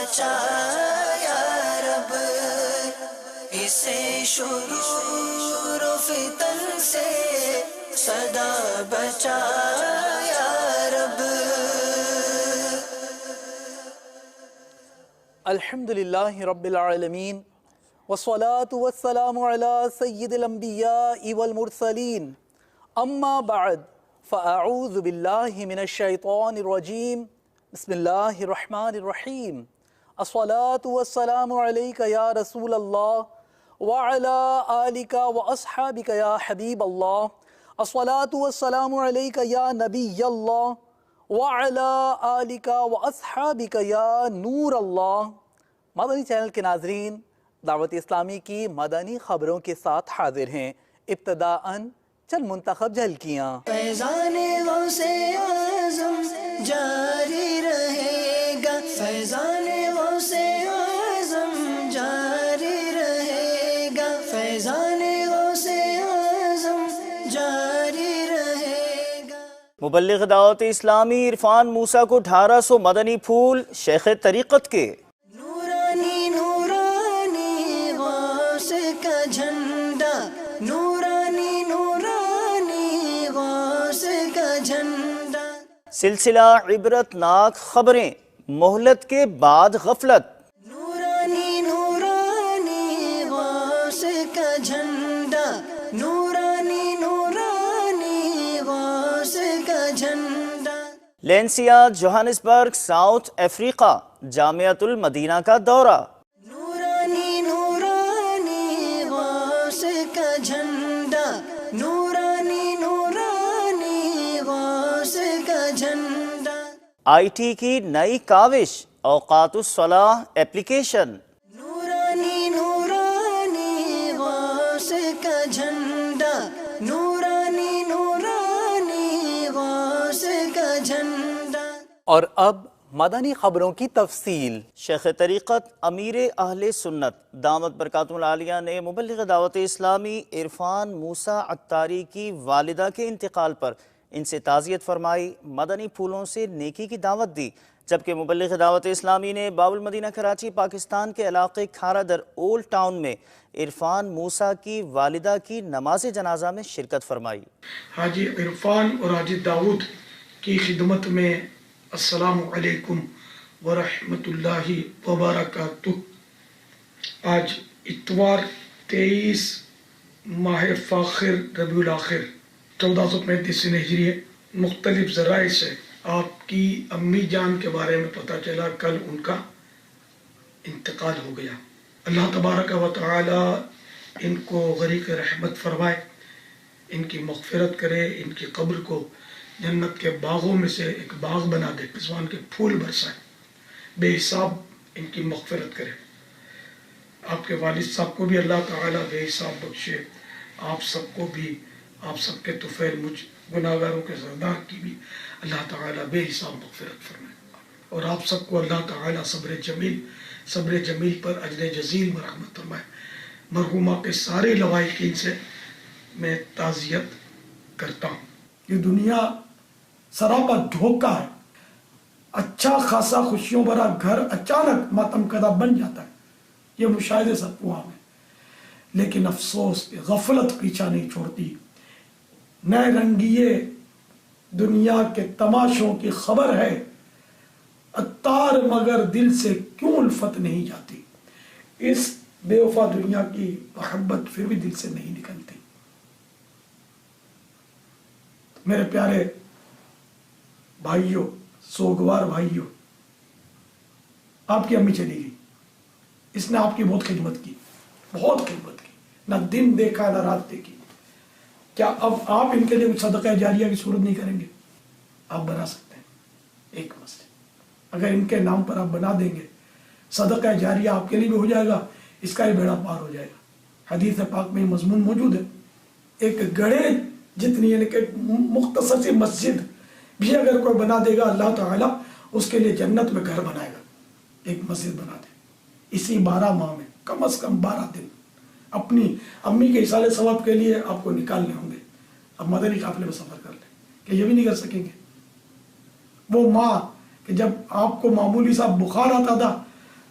بچا یا رب، اسے شرور و فتن سے سدا بچا یا رب۔ الحمدللہ رب العالمین والصلاة والسلام علی سید الانبیاء والمرسلین، اما بعد فاعوذ باللہ من الشیطان الرجیم، بسم اللہ الرحمن الرحیم۔ الصلاة والسلام علیک یا رسول اللہ وعلی آلک واصحابک یا حبیب اللہ۔ الصلاة والسلام علیک یا نبی اللہ وعلی آلک واصحابک یا نور اللہ۔ مدنی چینل کے ناظرین، دعوت اسلامی کی مدنی خبروں کے ساتھ حاضر ہیں۔ ابتداءً چند منتخب جھلکیاں۔ فیضان غوث اعظم جاری رہے گا، فیضان غوث اعظم جاری رہے گا، فیضان غوث اعظم جاری رہے گا۔ مبلغ دعوت اسلامی عرفان موسیٰ کو 1800 مدنی پھول شیخ طریقت کے۔ نورانی نورانی غوث کا جھنڈا، نورانی نورانی غوث کا جھنڈا۔ سلسلہ عبرت ناک خبریں، مہلت کے بعد غفلت۔ نورانی نورانی غوث کا جھنڈا، نورانی نورانی غوث کا جھنڈا۔ لینسیا جوہانسبرگ ساؤتھ افریقہ، جامعۃ المدینہ کا دورہ۔ نورانی نورانی غوث کا جھنڈا، نورانی نورانی غوث کا جھنڈا۔ آئی ٹی کی نئی کاوش، اوقات الصلاح ایپلیکیشن۔ نورانی نورانی غوث کا جھنڈا، نورانی نورانی غوث کا جھنڈا۔ اور اب مدنی خبروں کی تفصیل۔ شیخ طریقت امیر اہل سنت دامت برکاتہ العالیہ نے مبلغ دعوت اسلامی عرفان موسیٰ عطاری کی والدہ کے انتقال پر ان سے تعزیت فرمائی، مدنی پھولوں سے نیکی کی دعوت دی، جبکہ مبلغ دعوت اسلامی نے باب المدینہ کراچی پاکستان کے علاقے کھارا در اولڈ ٹاؤن میں عرفان موسیٰ کی والدہ کی نماز جنازہ میں شرکت فرمائی۔ حاجی عرفان اور حاجی داؤد کی خدمت میں السلام علیکم ورحمۃ اللہ وبرکاتہ۔ آج اتوار 23 ماہ فاخر ربیع الاخر 1435 ہجری ہے۔ مختلف ذرائع سے آپ کی امی جان کے بارے میں پتہ چلا، کل ان کا انتقال ہو گیا۔ اللہ تبارک و تعالی ان کو غریق رحمت فرمائے، ان کی مغفرت کرے، ان کی قبر کو جنت کے باغوں میں سے ایک باغ بنا دے، رضوان کے پھول برسائے، بے حساب ان کی مغفرت کرے۔ آپ کے والد صاحب کو بھی اللہ تعالیٰ بے حساب بخشے، آپ سب کو بھی، آپ سب کے طفیل مجھ گناہگاروں کے سردار کی بھی اللہ تعالیٰ بے حساب مغفرت فرمائے، اور آپ سب کو اللہ تعالیٰ صبر جمیل پر اجر جزیل میں رحمت فرمائے۔ مرحومہ کے سارے لوائقین سے میں تعزیت کرتا ہوں۔ یہ دنیا سراپا دھوکہ ہے۔ اچھا خاصا خوشیوں بھرا گھر اچانک ماتم کدہ بن جاتا ہے، یہ مشاہدے سب کو عام ہے۔ لیکن افسوس کہ غفلت پیچھا نہیں چھوڑتی۔ نئے رنگیے دنیا کے تماشوں کی خبر ہے، عطار مگر دل سے کیوں الفت نہیں جاتی۔ اس بے وفا دنیا کی محبت پھر بھی دل سے نہیں نکلتی۔ میرے پیارے بھائیوں، سوگوار بھائیوں، آپ کی امی چلی گئی، اس نے آپ کی بہت خدمت کی، بہت خدمت کی، نہ دن دیکھا نہ رات دیکھی۔ کیا اب آپ ان کے لیے کچھ صدقہ جاریہ کی صورت نہیں کریں گے؟ آپ بنا سکتے ہیں ایک مسجد، اگر ان کے نام پر آپ بنا دیں گے، صدقہ جاریہ آپ کے لیے بھی ہو جائے گا، اس کا ہی بیڑا پار ہو جائے گا۔ حدیث پاک میں مضمون موجود ہے، ایک گڑھے جتنی یعنی کہ مختصر سی مسجد بھی اگر کوئی بنا دے گا، اللہ تعالیٰ اس کے لیے جنت میں گھر بنائے گا۔ ایک مسجد بنا دے، اسی 12 ماہ میں کم از کم 12 دن اپنی امی کے اصالِ ثواب کے لیے آپ کو نکالنے ہوں گے۔ اب مدنی قافلے میں سفر کر لیں کہ یہ بھی نہیں کر سکیں گے۔ وہ ماں کہ جب آپ کو معمولی سا بخار آتا تھا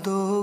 2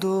2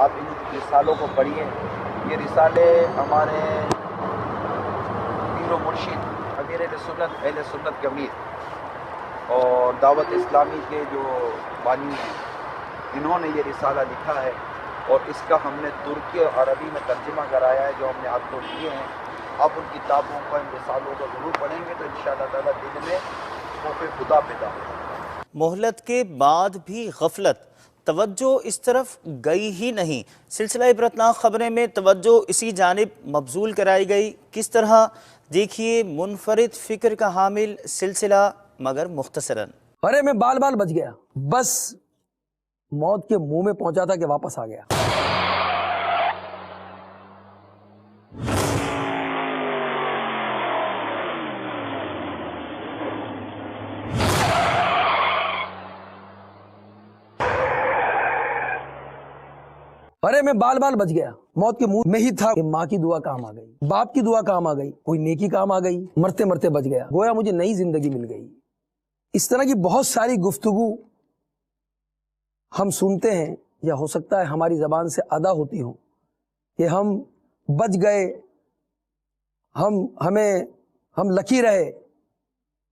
آپ ان رسالوں کو پڑھیے. یہ رسالے ہمارے پیر و مرشد امیر اہل سنت کے امیر اور دعوت اسلامی کے جو بانی ہیں انہوں نے یہ رسالہ لکھا ہے اور اس کا ہم نے ترکی اور عربی میں ترجمہ کرایا ہے جو ہم نے آپ کو دیے ہیں. آپ ان کتابوں کو ان رسالوں کو ضرور پڑھیں گے تو انشاءاللہ تعالیٰ دل میں خوف خدا پیدا ہوگا. مہلت کے بعد بھی غفلت، توجہ اس طرف گئی ہی نہیں. سلسلہ عبرتناک خبریں میں توجہ اسی جانب مبذول کرائی گئی. کس طرح؟ دیکھیے منفرد فکر کا حامل سلسلہ مگر مختصراً. ارے میں بال بال بچ گیا، بس موت کے منہ میں پہنچا تھا کہ واپس آ گیا. ارے میں بال بال بچ گیا، موت کے منہ میں ہی تھا کہ ماں کی دعا کام آ گئی، باپ کی دعا کام آ گئی، کوئی نیکی کام آ گئی، مرتے مرتے بچ گیا، گویا مجھے نئی زندگی مل گئی. اس طرح کی بہت ساری گفتگو ہم سنتے ہیں یا ہو سکتا ہے ہماری زبان سے ادا ہوتی ہوں کہ ہم بچ گئے، ہم لکی رہے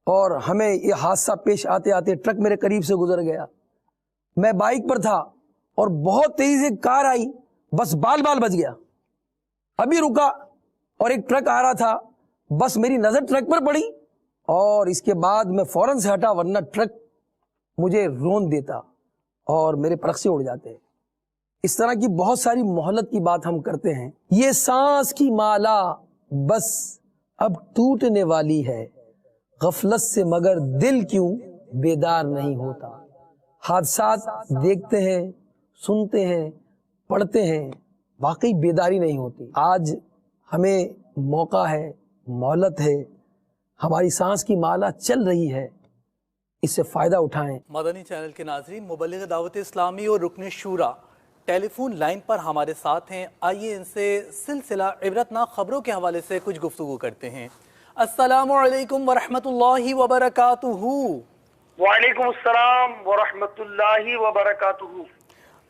اور ہمیں یہ حادثہ پیش آتے آتے ٹرک میرے قریب سے گزر گیا. میں بائک پر تھا اور بہت تیزی سے کار آئی، بس بال بال بچ گیا. ابھی رکا اور ایک ٹرک آ رہا تھا، بس میری نظر ٹرک پر پڑی اور اس کے بعد میں فوراً سے ہٹا، ورنہ ٹرک مجھے رون دیتا اور میرے پرخ سے اڑ جاتے. اس طرح کی بہت ساری مہلت کی بات ہم کرتے ہیں. یہ سانس کی مالا بس اب ٹوٹنے والی ہے، غفلت سے مگر دل کیوں بیدار نہیں ہوتا. حادثات دیکھتے ہیں، سنتے ہیں، پڑھتے ہیں، واقعی بیداری نہیں ہوتی. آج ہمیں موقع ہے، مہلت ہے، ہماری سانس کی مالا چل رہی ہے، اس سے فائدہ اٹھائیں. مدنی چینل کے ناظرین، مبلغ دعوت اسلامی اور رکن شورا ٹیلی فون لائن پر ہمارے ساتھ ہیں. آئیے ان سے سلسلہ عبرتناک خبروں کے حوالے سے کچھ گفتگو کرتے ہیں. السلام علیکم ورحمۃ اللہ وبرکاتہ. وعلیکم السلام ورحمۃ اللہ وبرکاتہ.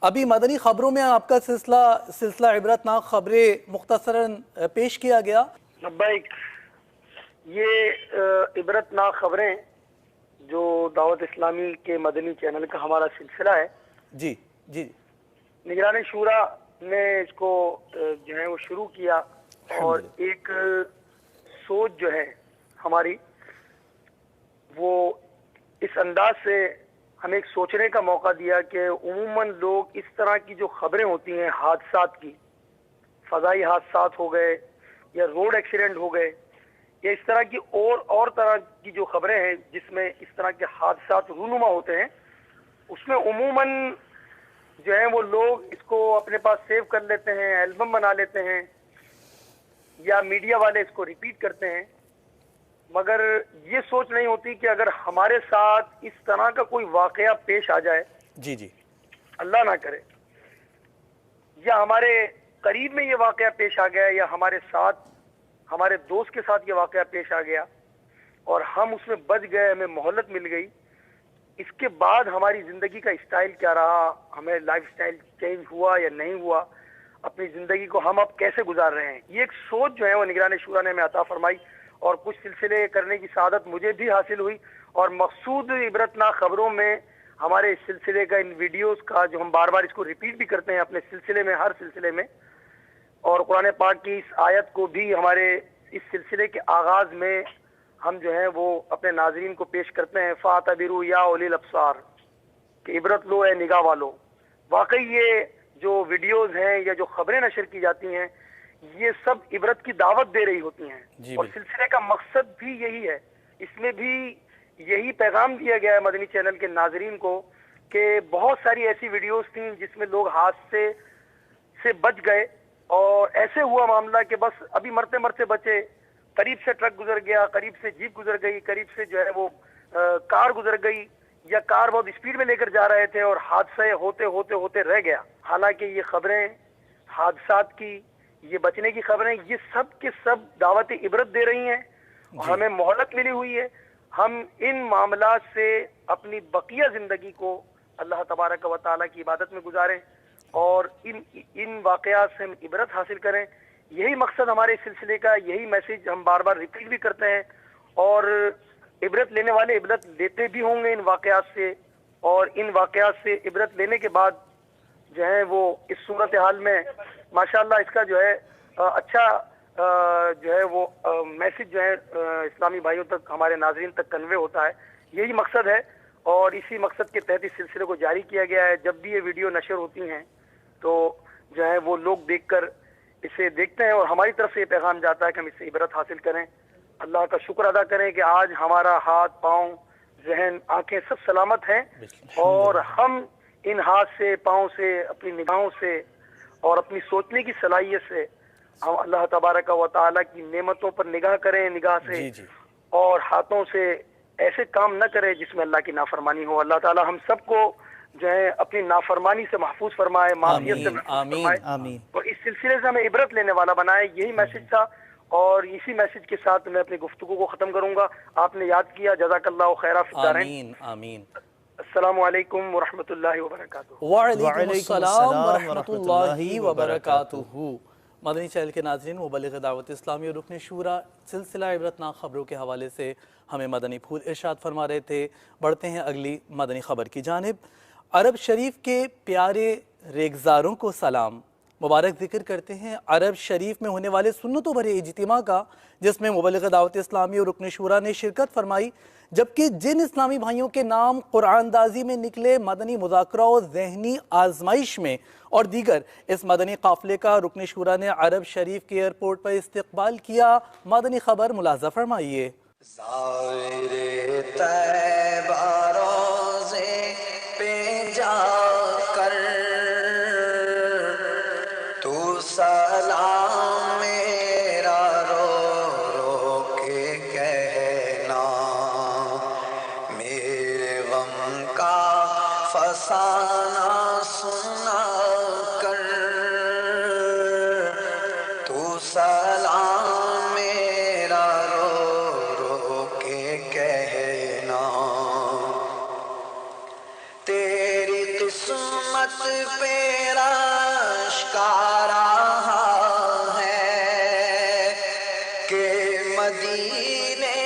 ابھی مدنی خبروں میں آپ کا سلسلہ عبرتناک خبریں مختصراً پیش کیا گیا. لبیک. یہ عبرتناک خبریں جو دعوت اسلامی کے مدنی چینل کا ہمارا سلسلہ ہے، جی جی نگران شورا نے اس کو جو ہے وہ شروع کیا اور ایک سوچ جو ہے ہماری وہ اس انداز سے ہمیں ایک سوچنے کا موقع دیا کہ عموماً لوگ اس طرح کی جو خبریں ہوتی ہیں حادثات کی، فضائی حادثات ہو گئے یا روڈ ایکسیڈنٹ ہو گئے یا اس طرح کی اور طرح کی جو خبریں ہیں جس میں اس طرح کے حادثات رونما ہوتے ہیں، اس میں عموماً جو ہے وہ لوگ اس کو اپنے پاس سیو کر لیتے ہیں، البم بنا لیتے ہیں یا میڈیا والے اس کو ریپیٹ کرتے ہیں، مگر یہ سوچ نہیں ہوتی کہ اگر ہمارے ساتھ اس طرح کا کوئی واقعہ پیش آ جائے، جی جی اللہ نہ کرے، یا ہمارے قریب میں یہ واقعہ پیش آ گیا یا ہمارے ساتھ ہمارے دوست کے ساتھ یہ واقعہ پیش آ گیا اور ہم اس میں بچ گئے، ہمیں مہلت مل گئی، اس کے بعد ہماری زندگی کا اسٹائل کیا رہا، ہمیں لائف اسٹائل چینج ہوا یا نہیں ہوا، اپنی زندگی کو ہم اب کیسے گزار رہے ہیں، یہ ایک سوچ جو ہے وہ نگران شورا نے ہمیں عطا فرمائی اور کچھ سلسلے کرنے کی سعادت مجھے بھی حاصل ہوئی. اور مقصود عبرتناک خبروں میں ہمارے اس سلسلے کا، ان ویڈیوز کا جو ہم بار بار اس کو ریپیٹ بھی کرتے ہیں اپنے سلسلے میں، ہر سلسلے میں، اور قرآن پاک کی اس آیت کو بھی ہمارے اس سلسلے کے آغاز میں ہم جو ہیں وہ اپنے ناظرین کو پیش کرتے ہیں، فَاعْتَبِرُوا یا اولی الابصار، کہ عبرت لو اے نگاہ والو. واقعی یہ جو ویڈیوز ہیں یا جو خبریں نشر کی جاتی ہیں یہ سب عبرت کی دعوت دے رہی ہوتی ہیں اور سلسلے کا مقصد بھی یہی ہے. اس میں بھی یہی پیغام دیا گیا ہے مدنی چینل کے ناظرین کو کہ بہت ساری ایسی ویڈیوز تھیں جس میں لوگ حادثے سے بچ گئے اور ایسے ہوا معاملہ کہ بس ابھی مرتے مرتے بچے، قریب سے ٹرک گزر گیا، قریب سے جیپ گزر گئی، قریب سے جو ہے وہ کار گزر گئی یا کار بہت اسپیڈ میں لے کر جا رہے تھے اور حادثے ہوتے ہوتے ہوتے رہ گیا. حالانکہ یہ خبریں حادثات کی، یہ بچنے کی خبریں، یہ سب کے سب دعوت عبرت دے رہی ہیں اور ہمیں مہلت ملی ہوئی ہے. ہم ان معاملات سے اپنی بقیہ زندگی کو اللہ تبارک و تعالیٰ کی عبادت میں گزاریں اور ان واقعات سے ہم عبرت حاصل کریں. یہی مقصد ہمارے سلسلے کا, یہی میسج ہم بار بار ریپیٹ بھی کرتے ہیں, اور عبرت لینے والے عبرت لیتے بھی ہوں گے ان واقعات سے, اور ان واقعات سے عبرت لینے کے بعد جو ہے وہ اس صورتحال میں ماشاءاللہ اس کا جو ہے اچھا جو ہے وہ میسج جو ہے اسلامی بھائیوں تک, ہمارے ناظرین تک کنوے ہوتا ہے. یہی مقصد ہے, اور اسی مقصد کے تحت اس سلسلے کو جاری کیا گیا ہے. جب بھی یہ ویڈیو نشر ہوتی ہیں تو جو ہے وہ لوگ دیکھ کر اسے دیکھتے ہیں, اور ہماری طرف سے یہ پیغام جاتا ہے کہ ہم اس سے عبرت حاصل کریں. اللہ کا شکر ادا کریں کہ آج ہمارا ہاتھ, پاؤں, ذہن, آنکھیں سب سلامت ہیں, اور ہم ان ہاتھ سے, پاؤں سے, اپنی نگاہوں سے اور اپنی سوچنے کی صلاحیت سے ہم اللہ تبارک و تعالیٰ کی نعمتوں پر نگاہ کریں, نگاہ سے, اور ہاتھوں سے ایسے کام نہ کریں جس میں اللہ کی نافرمانی ہو. اللہ تعالیٰ ہم سب کو جو ہے اپنی نافرمانی سے محفوظ فرمائے, معافیت سے محفوظ فرمائے, اور اس سلسلے سے ہمیں عبرت لینے والا بنائے. یہی میسج تھا, اور اسی میسج کے ساتھ میں اپنی گفتگو کو ختم کروں گا. آپ نے یاد کیا, جزاک اللہ خیرہ فی الدارین. آمین آمین. السلام علیکم ورحمۃ اللہ وبرکاتہ. وعلیکم السلام ورحمۃ اللہ وبرکاتہ. مدنی چینل کے ناظرین, مبلغ دعوت اسلامی اور رکن شورا سلسلہ عبرتناک خبروں کے حوالے سے ہمیں مدنی پھول ارشاد فرما رہے تھے. بڑھتے ہیں اگلی مدنی خبر کی جانب. عرب شریف کے پیارے ریگزاروں کو سلام. مبارک ذکر کرتے ہیں عرب شریف میں ہونے والے سنتوں بھرے اجتماع کا, جس میں مبلغ دعوت اسلامی اور رکن شورا نے شرکت فرمائی, جبکہ جن اسلامی بھائیوں کے نام قرآن دازی میں نکلے, مدنی مذاکرہ و ذہنی آزمائش میں اور دیگر اس مدنی قافلے کا رکن شورا نے عرب شریف کے ایئرپورٹ پر استقبال کیا. مدنی خبر ملاحظہ فرمائیے. زائر طیبہ روزے پہ جا کر تو سلام میرا رو رو کے کہنا, میرے غم کا فسانہ سنا کر تو سلام میرا رو رو کے کہنا. تیری قسمت پہ رشک آ رہا ہے کہ مدینے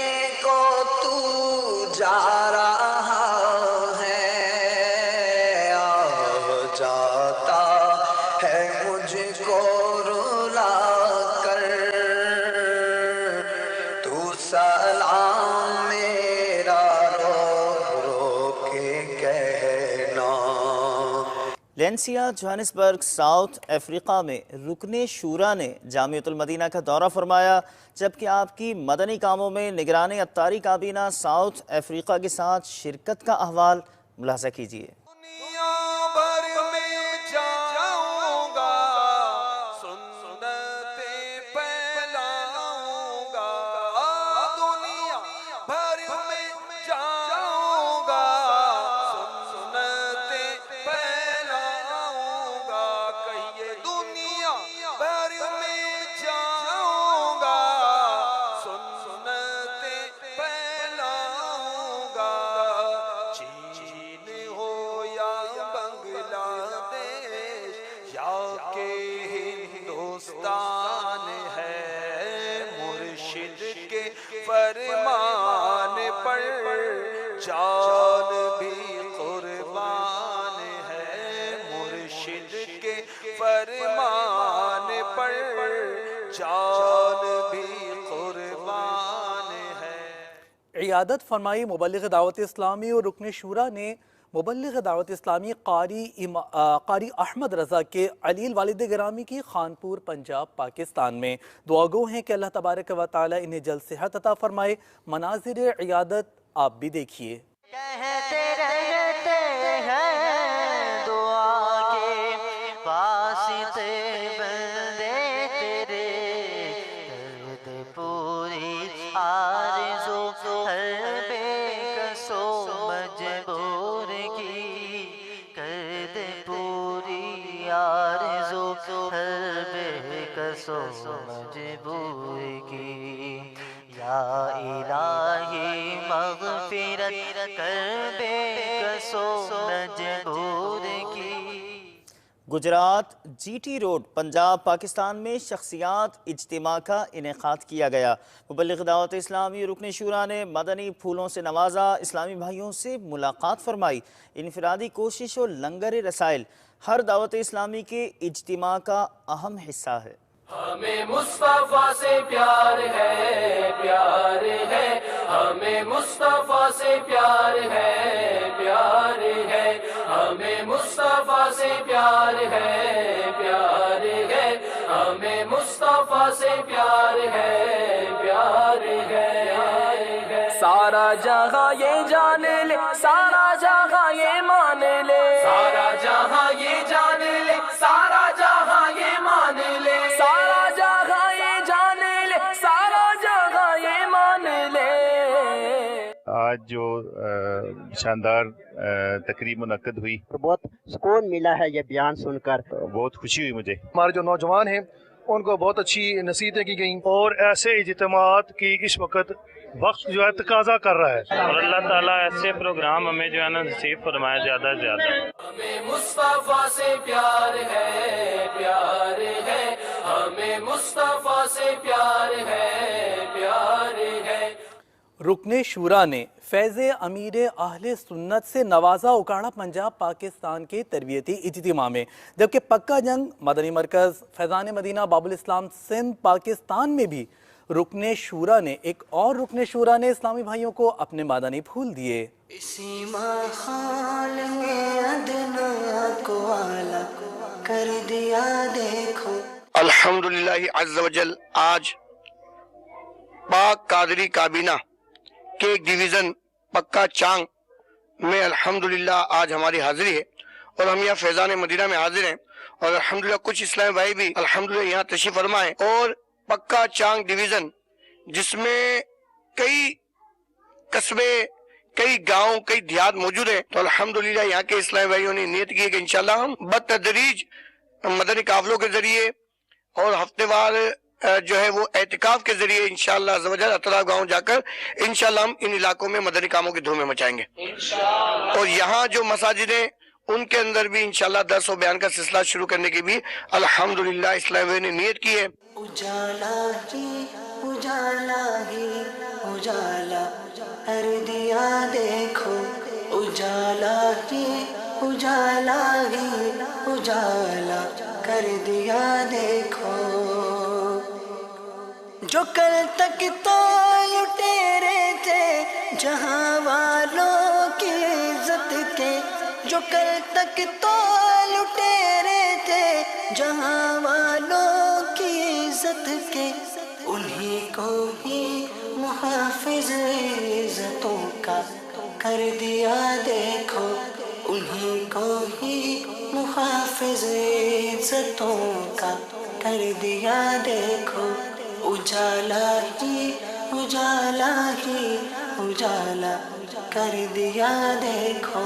کو تو جا رہا ہے, آ جاتا ہے مجھ کو رلا کر تو سلام میرا رو رو کے کہنا. لینسیا جوہانسبرگ ساؤتھ افریقہ میں رکن شورا نے جامعۃ المدینہ کا دورہ فرمایا, جبکہ آپ کی مدنی کاموں میں نگران عطاری کابینہ ساؤتھ افریقہ کے ساتھ شرکت کا احوال ملاحظہ کیجیے. دنیا بھر میں جاؤں گا, سنتیں پھیلاؤں گا, دنیا بھر میں جاؤں گا, سنتیں پھیلاؤں گا. کہیے دنیا بھر میں جاؤں گا, سنتیں پھیلاؤں گا. چین ہو یا بنگلہ دیش یا کہ ہندوستان ہے, مرشد کے فرمان پر جان بھی قربان ہے, مرشد کے فرمان پر جان بھی قربان ہے. عیادت فرمائی مبلغ دعوت اسلامی اور رکن شورا نے مبلغ دعوت اسلامی قاری احمد رضا کے علیل والد گرامی کی خانپور پنجاب پاکستان میں. دعا گو ہیں کہ اللہ تبارک و تعالی انہیں جلد صحت عطا فرمائے. مناظر عیادت آپ بھی دیکھیے. کہتے رہتے ہیں دعا کے واسطے بندے تیرے, درد پوری آرزو ہر بے کسو مجبور کی, کر دے پوری آرزو ہر بے کسو مجبور کی. یا الہی مغفرت کر بے کسو مجبور کی. Gujrat G T road Punjab Pakistan میں شخصیات اجتماع کا انعقاد کیا گیا۔ مبلغ دعوت اسلامی رکن شورا نے مدنی پھولوں سے نوازا، اسلامی بھائیوں سے ملاقات فرمائی۔ انفرادی کوشش اور لنگر رسائل ہر دعوت اسلامی کے اجتماع کا اہم حصہ ہے۔ ہمیں مصطفیٰ سے پیار ہے، پیار ہے، ہمیں مصطفیٰ سے پیار ہے، پیار ہے، ہمیں مصطفیٰ سے پیار ہے، پیار ہے، ہمیں مصطفیٰ سے پیار ہے، پیار ہے۔ سارا جہاں یہ جان لے، سارا جہاں یہ مان لے، سارا جہاں یہ جان لے، سارا جہاں یہ مان لے، سارا جہاں یہ جان لے، سارا جہاں یہ مان لے۔ آج جو شاندار تقریب منعقد ہوئی، بہت سکون ملا ہے یہ بیان سن کر، بہت خوشی ہوئی مجھے۔ ہمارے جو نوجوان ہیں ان کو بہت اچھی نصیحتیں کی گئیں، اور ایسے اجتماعات کی اس وقت وقت جو ہے تقاضا کر رہا ہے، اور اللہ تعالیٰ ایسے پروگرام ہمیں جو ہے نا نصیب فرمائے زیادہ سے زیادہ۔ ہمیں مصطفیٰ سے پیار ہے، پیار ہے، ہمیں مصطفیٰ سے پیار ہے، پیار ہے۔ رکن شورا نے فیض امیر اہل سنت سے نوازا اکاڑا پنجاب پاکستان کے تربیتی اجتماع میں، جبکہ پکا جنگ مدنی مرکز فیضان مدینہ باب الاسلام سندھ پاکستان میں بھی رکن شورا نے اسلامی بھائیوں کو اپنے مدنی پھول دیے۔ اسی ماحول میں ادنا کو اعلیٰ کر دیا دیکھو۔ الحمدللہ عز و جل آج پاک قادری کابینہ کے ایک ڈویژن پکا چانگ میں الحمدللہ آج ہماری حاضری ہے، اور ہم یہاں فیضان مدینہ میں حاضر ہیں، اور الحمدللہ کچھ اسلامی بھائی بھی الحمدللہ یہاں تشریف فرما ہے۔ اور پکا چانگ ڈویژن جس میں کئی قصبے، کئی گاؤں، کئی دیہات موجود ہیں، تو الحمدللہ یہاں کے اسلامی بھائیوں نے نیت کی ہے کہ انشاءاللہ ہم بتدریج مدنی قافلوں کے ذریعے اور ہفتے وار جو ہے وہ اعتکاف کے ذریعے انشاءاللہ عز و جل اطراف گاؤں جا کر انشاءاللہ ہم ان علاقوں میں مدنی کاموں کی دھومیں مچائیں گے، اور یہاں جو مساجد ہیں ان کے اندر بھی انشاءاللہ درس و بیان کا سلسلہ شروع کرنے کی بھی الحمدللہ اسلامی نے نیت کی ہے۔ اجالا ہی اجالا ہی اجالا کر دیا دیکھو، اجالا ہی اجالا ہی اجالا کر دیا دیکھو۔ جو کل تک تو لٹیرے تھے جہاں والوں کی عزت کے، جو کل تک تو لٹیرے تھے جہاں والوں کی عزت کے، انہی کو ہی محافظ عزتوں کا کر دیا دیکھو، انہی کو ہی محافظ عزتوں کا کر دیا دیکھو۔ اجالا ہی اجالا ہی اجالا کر دیا دیکھو۔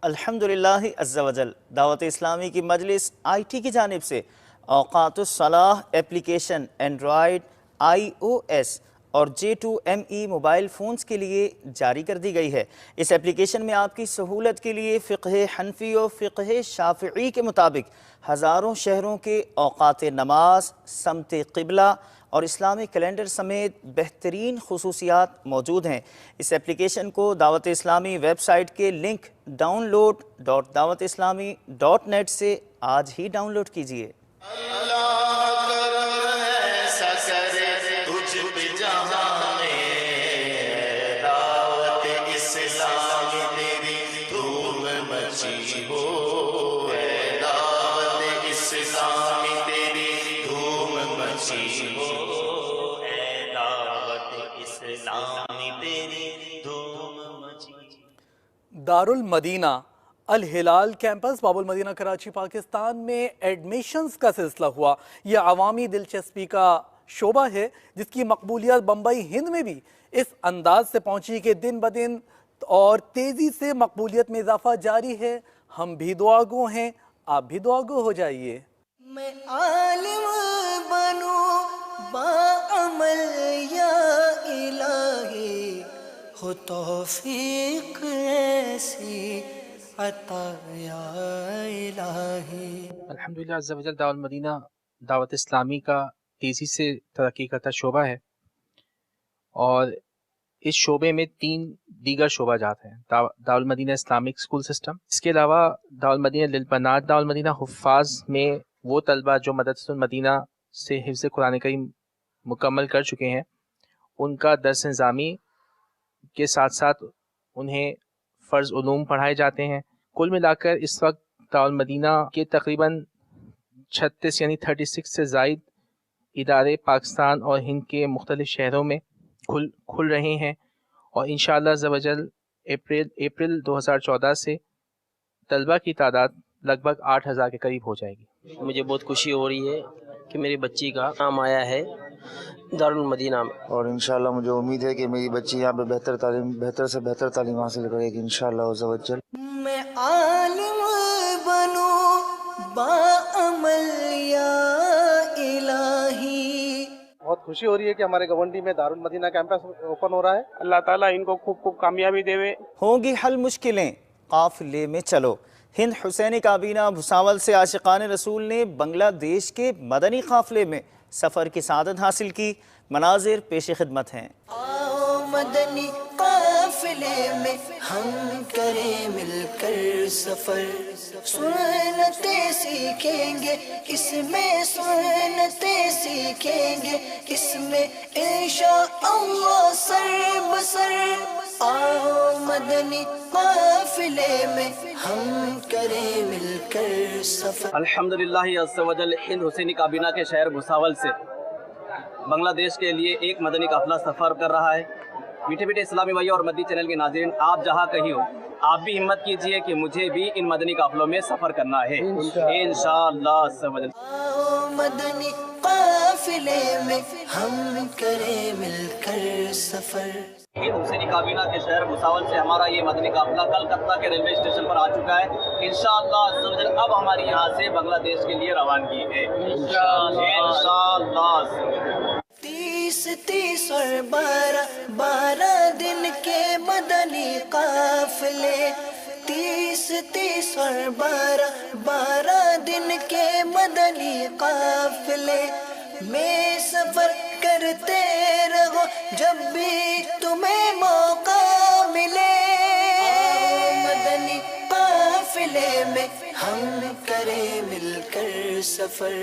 الحمدللہ عز و جل دعوت اسلامی کی مجلس آئی ٹی کی جانب سے اوقات الصلاح اپلیکیشن اینڈرائیڈ، آئی او ایس اور J2ME موبائل فونز کے لیے جاری کر دی گئی ہے۔ اس اپلیکیشن میں آپ کی سہولت کے لیے فقہ حنفی و فقہ شافعی کے مطابق ہزاروں شہروں کے اوقات نماز، سمت قبلہ اور اسلامی کیلنڈر سمیت بہترین خصوصیات موجود ہیں۔ اس اپلیکیشن کو دعوت اسلامی ویب سائٹ کے لنک download.dawatIslami.net سے آج ہی ڈاؤن لوڈ کیجیے۔ دارالمدینہ الہلال کیمپس باب المدینہ کراچی پاکستان میں ایڈمیشنز کا سلسلہ ہوا۔ یہ عوامی دلچسپی کا شعبہ ہے جس کی مقبولیت بمبئی ہند میں بھی اس انداز سے پہنچی کہ دن بدن اور تیزی سے مقبولیت میں اضافہ جاری ہے۔ ہم بھی دعاگو ہیں، آپ بھی دعاگو ہو جائیے۔ میں عالم بنوں باعمل یا الہی، ہو توفیق ایسی عطا یا الہی۔ الحمدللہ عز و جل دارالمدینہ دعوت اسلامی کا تیزی سے ترقی کرتا شعبہ ہے، اور اس شعبے میں 3 دیگر شعبہ جات ہیں: دارالمدینہ اسلامک اسکول سسٹم، اس کے علاوہ دارالمدینہ للبنات، دارالمدینہ حفاظ میں وہ طلبہ جو مدرسۃ المدینہ سے حفظ قرآن کریم مکمل کر چکے ہیں، ان کا درس نظامی کے ساتھ ساتھ انہیں فرض علوم پڑھائے جاتے ہیں۔ کل ملا کر اس وقت دارالمدینہ کے تقریباً 36 یعنی 36 سے زائد ادارے پاکستان اور ہند کے مختلف شہروں میں کھل رہے ہیں، اور انشاءاللہ عز و جل اپریل 2014 سے طلبہ کی تعداد لگ بھگ 8000 کے قریب ہو جائے گی۔ مجھے بہت خوشی ہو رہی ہے کہ میری بچی کا نام آیا ہے دارالمدینہ میں، اور انشاءاللہ مجھے امید ہے کہ میری بچی یہاں پہ بہتر سے بہتر تعلیم حاصل کرے گی انشاءاللہ عز و جل۔ میں عالم بنوں باعمل یا الہی۔ بہت خوشی ہو رہی ہے کہ ہمارے گونڈی میں دارالمدینہ کیمپس اوپن ہو رہا ہے۔ اللہ تعالیٰ ان کو خوب خوب کامیابی دے۔ ہوں گی حل مشکلیں، قافلے میں چلو۔ ہند حسینی کابینہ بھساول سے عاشقان رسول نے بنگلہ دیش کے مدنی قافلے میں سفر کی سعادت حاصل کی، مناظر پیش خدمت ہیں۔ آؤ مدنی قافلے میں ہم کریں مل کر سفر، سنتیں سیکھیں گے اس میں، سنتیں سیکھیں گے اس میں انشاءاللہ سر بسر۔ آؤ مدنی قافلے میں ہم کریں مل کر سفر۔ الحمدللہ عز و جل ہند حسینی کابینہ کے شہر بھساول سے بنگلہ دیش کے لیے ایک مدنی قافلہ سفر کر رہا ہے۔ میٹھے میٹھے اسلامی بھائی اور مدنی چینل کے ناظرین، آپ جہاں کہیں ہو آپ بھی ہمت کیجئے کہ مجھے بھی ان مدنی قافلوں میں سفر کرنا ہے انشاءاللہ عز و جل۔ آؤ مدنی قافلے میں ہم کریں مل کر سفر۔ ہند حسینی کابینہ کے شہر بھساول سے ہمارا یہ مدنی قافلہ کلکتہ کے ریلوے اسٹیشن پر آ چکا ہے۔ انشاءاللہ عز و جل اب ہماری یہاں سے بنگلہ دیش کے لیے روانگی ہے انشاءاللہ۔ 30 اور 12 دن کے مدنی قافلے، 30 اور 12 دن کے مدنی قافلے میں سفر کرتے رہو جب بھی تمہیں موقع ملے۔ مدنی قافلے میں ہم کریں مل کر سفر۔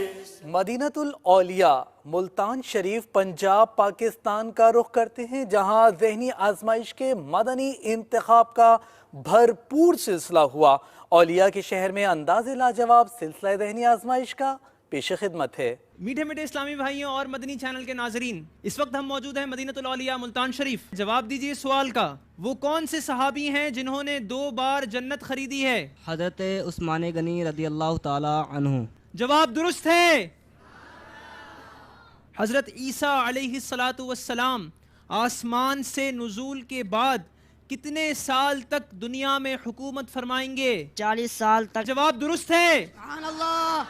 مدینۃ الاولیاء ملتان شریف پنجاب پاکستان کا رخ کرتے ہیں، جہاں ذہنی آزمائش کے مدنی انتخاب کا بھرپور سلسلہ ہوا۔ اولیاء کے شہر میں انداز لاجواب سلسلہ ذہنی آزمائش کا پیش خدمت ہے۔ میٹھے میٹھے اسلامی بھائیوں اور مدنی چینل کے ناظرین، اس وقت ہم موجود ہیں مدینۃ الاولیاء ملتان شریف۔ جواب دیجئے سوال کا، وہ کون سے صحابی ہیں جنہوں نے 2 بار جنت خریدی ہے؟ حضرت عثمان غنی رضی اللہ تعالی عنہ۔ جواب درست ہے۔ حضرت عیسیٰ علیہ السلام آسمان سے نزول کے بعد کتنے سال تک دنیا میں حکومت فرمائیں گے؟ 40 سال تک۔ جواب درست ہے۔ سبحان اللہ۔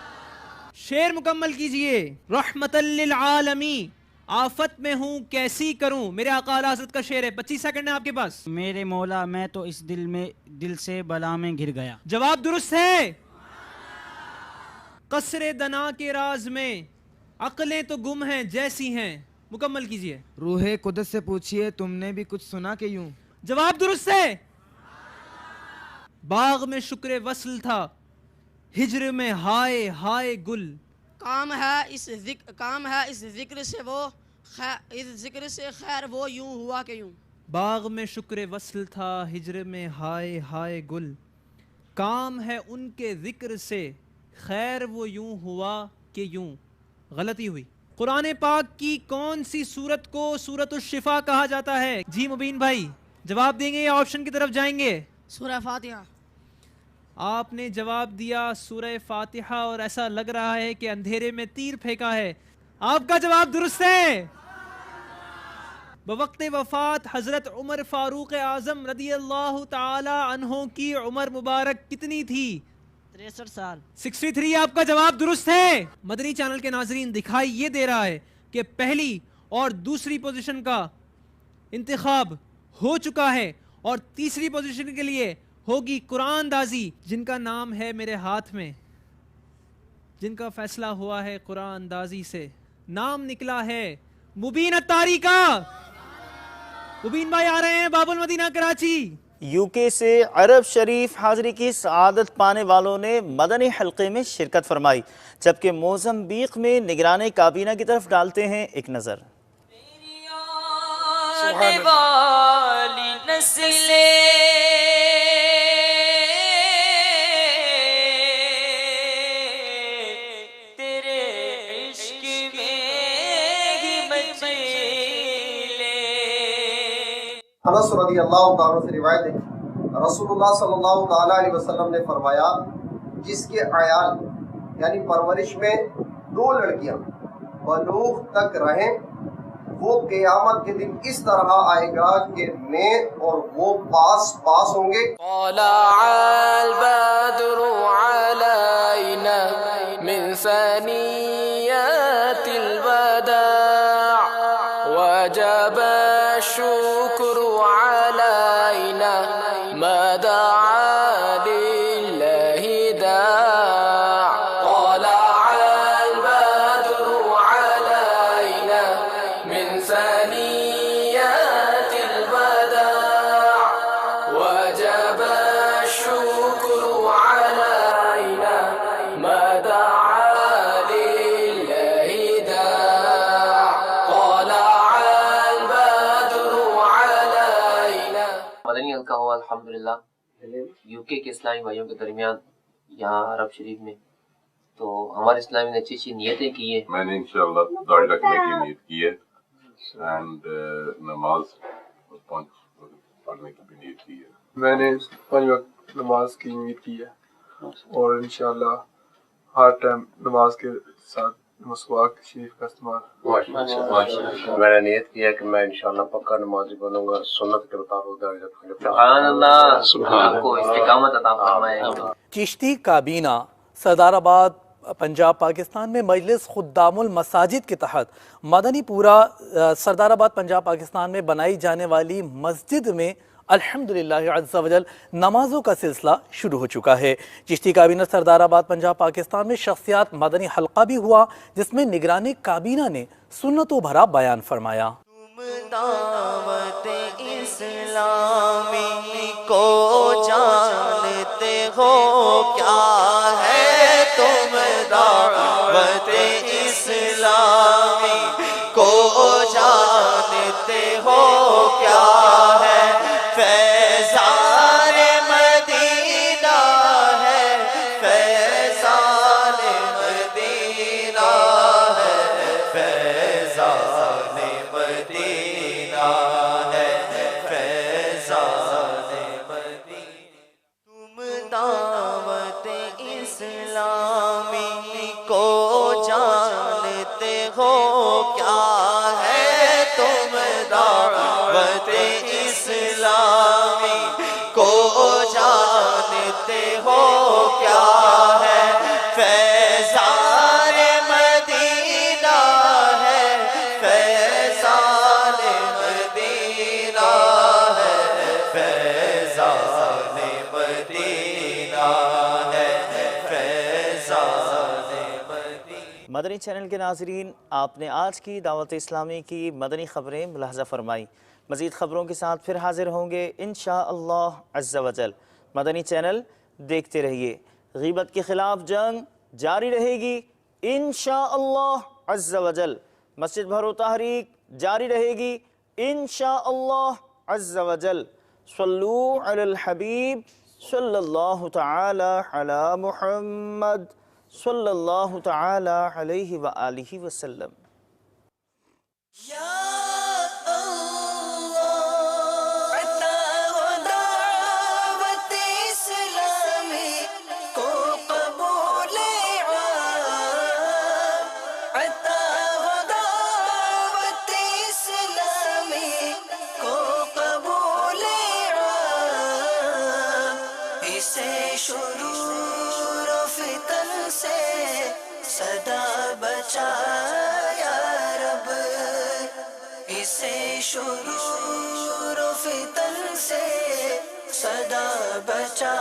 شعر مکمل کیجئے۔ رحمت للعالمین، آفت میں ہوں کیسی کروں، میرے آقا اعلیٰ حضرت کا شعر ہے، 25 سیکنڈ ہے آپ کے پاس۔ میرے مولا میں تو اس دل سے بلا میں گر گیا۔ جواب درست ہے۔ قصر دنا کے راز میں عقلیں تو گم ہیں جیسی ہیں، مکمل کیجئے۔ روح قدس سے پوچھئے تم نے بھی کچھ سنا کہ یوں۔ جواب درست ہے۔ باغ میں شکر وصل تھا، ہجر میں ہائے ہائے گل۔ کام ہے اس ذکر سے خیر وہ یوں ہوا کہ یوں۔ باغ میں شکر وصل تھا، ہجر میں ہائے ہائے گل۔ کام ہے ان کے ذکر سے خیر وہ یوں ہوا کہ یوں۔ غلطی ہوئی۔ قرآن پاک کی کون سی سورت کو سورۃ الشفا کہا جاتا ہے؟ جی مبین بھائی جواب دیں گے یا آپشن کی طرف جائیں گے؟ سورہ فاتحہ۔ آپ نے جواب دیا سورہ فاتحہ، اور ایسا لگ رہا ہے کہ اندھیرے میں تیر پھینکا ہے۔ آپ کا جواب درست ہے۔ بوقت وفات حضرت عمر فاروق اعظم رضی اللہ تعالی عنہ کی عمر مبارک کتنی تھی؟ 63 سال۔ 63 آپ کا جواب درست ہے۔ مدنی چینل کے ناظرین، دکھائی یہ دے رہا ہے کہ پہلی اور دوسری پوزیشن کا انتخاب ہو چکا ہے، اور تیسری پوزیشن کے لیے ہوگی قرآن اندازی، جن کا نام ہے میرے ہاتھ میں۔ جن کا فیصلہ ہوا ہے قرآن اندازی سے. نام نکلا ہے مبین اتاری کا. مبین بھائی آ رہے ہیں باب المدینہ کراچی. یو کے سے عرب شریف حاضری کی سعادت پانے والوں نے مدنی حلقے میں شرکت فرمائی، جبکہ موزمبیق میں نگران کابینہ کی طرف ڈالتے ہیں ایک نظر. والی نسلیں تیرے عشق میں ہی مچلے. انس رضی اللہ تعالیٰ سے روایت ہے رسول اللہ صلی اللہ تعالیٰ علیہ وسلم نے فرمایا جس کے عیال یعنی پرورش میں 2 لڑکیاں بلوغ تک رہیں وہ قیامت کے دن اس طرح آئے گا کہ میں اور وہ پاس پاس ہوں گے. طلع البدر علينا من ثنيات الوداع وجب الشكر علينا ما دعا لله داع. طلع البدر علينا من ثنيات الوداع وجب الشكر علينا ما دعا لله داع. طلع البدر علينا. مدنی حلقہ ہوا الحمدللہ یو کے اسلامی بھائیوں کے درمیان یہاں عرب شریف میں، تو ہمارے اسلامی نے اچھی اچھی نیتیں کی ہیں. میں نے انشاءاللہ داڑھی رکھنے کی نیت کی ہے اینڈ نماز 5 پڑھنے کی بھی نیت کی ہے. میں نے 5 وقت نماز کی نیت کی ہے اور انشاءاللہ ہر ٹائم نماز کے ساتھ مسواک شریف کا استعمال. میں نے نیت کیا کہ میں انشاءاللہ پکا نمازی بنوں گا، سنت کے مطابق داڑھی رکھوں گا. سبحان اللہ، آپ کو استقامت عطا فرمائے. چشتی کابینہ سردار آباد پنجاب پاکستان میں مجلس خدام المساجد کے تحت مدنی پورہ سردار آباد پنجاب پاکستان میں بنائی جانے والی مسجد میں الحمدللہ عز و جل نمازوں کا سلسلہ شروع ہو چکا ہے. چشتی کابینہ سردار آباد پنجاب پاکستان میں شخصیات مدنی حلقہ بھی ہوا، جس میں نگران کابینہ نے سنتوں بھرا بیان فرمایا. دعوت اسلامی کو جانتے ہو کیا ہے تم دعوت اسلامی کو جانتے ہو کیا ہے فیضان مدینہ ہے فیضان مدینہ ہے فیضان مدینہ ہے فیضان مدینہ. تم دعوت اسلامی کو جانتے ہو کیا ہے تم دعوت اسلامی کو جانتے ہو کیا ہے فیضان مدینہ ہے فیضان مدینہ ہے فیضان مدینہ ہے فیضان مدینہ. مدنی چینل کے ناظرین، آپ نے آج کی دعوت اسلامی کی مدنی خبریں ملاحظہ فرمائی. مزید خبروں کے ساتھ پھر حاضر ہوں گے انشاءاللہ عز و جل. مدنی چینل دیکھتے رہیے. غیبت کے خلاف جنگ جاری رہے گی انشاءاللہ عز و جل. مسجد بھرو تحریک جاری رہے گی انشاءاللہ عز و جل. صلو علی الحبیب صلی اللہ تعالی علی محمد صلی اللہ تعالی علیہ وآلہ وسلم. صدا بچا یا رب اسے شرور و فتن سے صدا بچا